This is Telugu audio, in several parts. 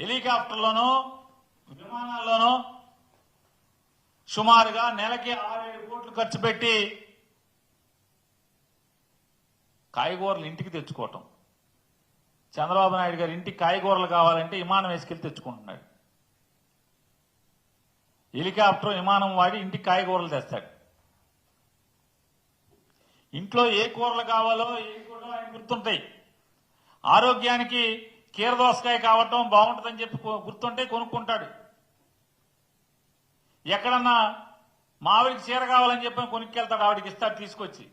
హెలికాప్టర్లోనో విమానాల్లోనో సుమారుగా నెలకి 6-7 కోట్లు ఖర్చు పెట్టి కాయగూరలు ఇంటికి తెచ్చుకోవటం. చంద్రబాబు నాయుడు గారి ఇంటికి కాయగూరలు కావాలంటే విమానం వేసుకెళ్లి తెచ్చుకుంటున్నాడు. హెలికాప్టర్ విమానం వాడి ఇంటికి కాయగూరలు తెస్తాడు. ఇంట్లో ఏ కూరలు కావాలో ఏ కూరలు ఆయన గుర్తుంటాయి. ఆరోగ్యానికి కీరదోసకాయ కావటం బాగుంటుందని చెప్పి గుర్తుంటే కొనుక్కుంటాడు. ఎక్కడన్నా మావిడికి చీర కావాలని చెప్పి కొనుక్కెళ్తాడు, ఆవిడికి ఇస్తాడు తీసుకొచ్చి.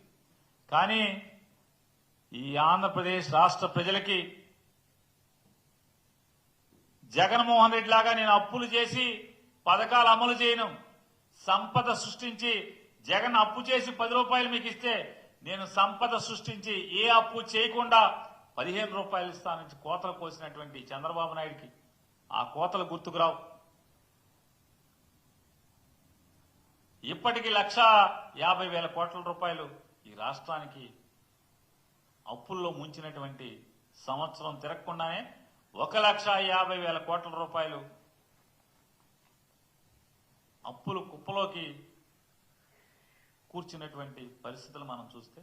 కానీ ఈ ఆంధ్రప్రదేశ్ రాష్ట్ర ప్రజలకి జగన్మోహన్ రెడ్డి లాగా నేను అప్పులు చేసి పథకాలు అమలు చేయను, సంపద సృష్టించి జగన్ అప్పు చేసి 10 రూపాయలు మీకు ఇస్తే నేను సంపద సృష్టించి ఏ అప్పు చేయకుండా 15 రూపాయలు ఇస్తానని కోతలు కోసినటువంటి చంద్రబాబు నాయుడికి ఆ కోతలు గుర్తుకురావు. ఇప్పటికి 1,50,000 కోట్ల రూపాయలు ఈ రాష్ట్రానికి అప్పుల్లో ముంచినటువంటి సంవత్సరం తిరగకుండానే 1,50,000 కోట్ల రూపాయలు అప్పులు కుప్పలోకి కూర్చున్నటువంటి పరిస్థితులు మనం చూస్తే,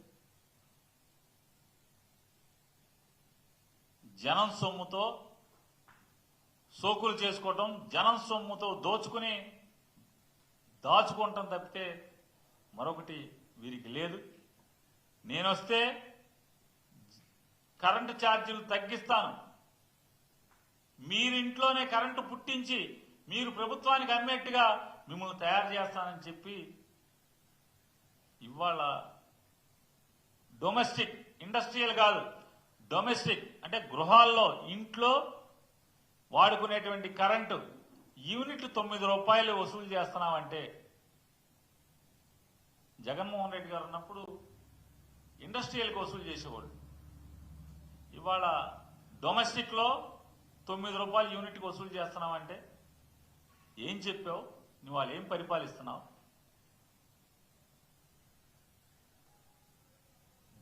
జనం సొమ్ముతో సోకులు చేసుకోవటం, జనం సొమ్ముతో దోచుకుని దాచుకోవటం తప్పితే మరొకటి వీరికి లేదు. నేనొస్తే కరెంటు ఛార్జీలు తగ్గిస్తాను, మీరింట్లోనే కరెంటు పుట్టించి మీరు ప్రభుత్వానికి అమ్మేట్టుగా మిమ్మల్ని తయారు చేస్తానని చెప్పి ఇవాళ డొమెస్టిక్, ఇండస్ట్రియల్ కాదు, డొమెస్టిక్ అంటే గృహాల్లో ఇంట్లో వాడుకునేటువంటి కరెంటు యూనిట్ 9 రూపాయలు వసూలు చేస్తున్నామంటే, జగన్మోహన్ రెడ్డి గారు ఉన్నప్పుడు ఇండస్ట్రియల్కి వసూలు చేసేవాళ్ళు. ఇవాళ డొమెస్టిక్ లో 9 రూపాయలు యూనిట్కి వసూలు చేస్తున్నామంటే ఏం చెప్పావు నువ్వు? వాళ్ళు ఏం పరిపాలిస్తున్నావు?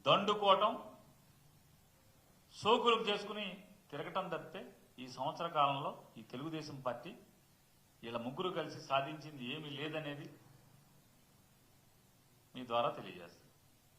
దండుకోవటం, సోకులకు చేసుకుని తిరగటం తప్పితే ఈ సంవత్సర కాలంలో ఈ తెలుగుదేశం పార్టీ వీళ్ళ ముగ్గురు కలిసి సాధించింది ఏమీ లేదనేది మీ ద్వారా తెలియజేస్తాను.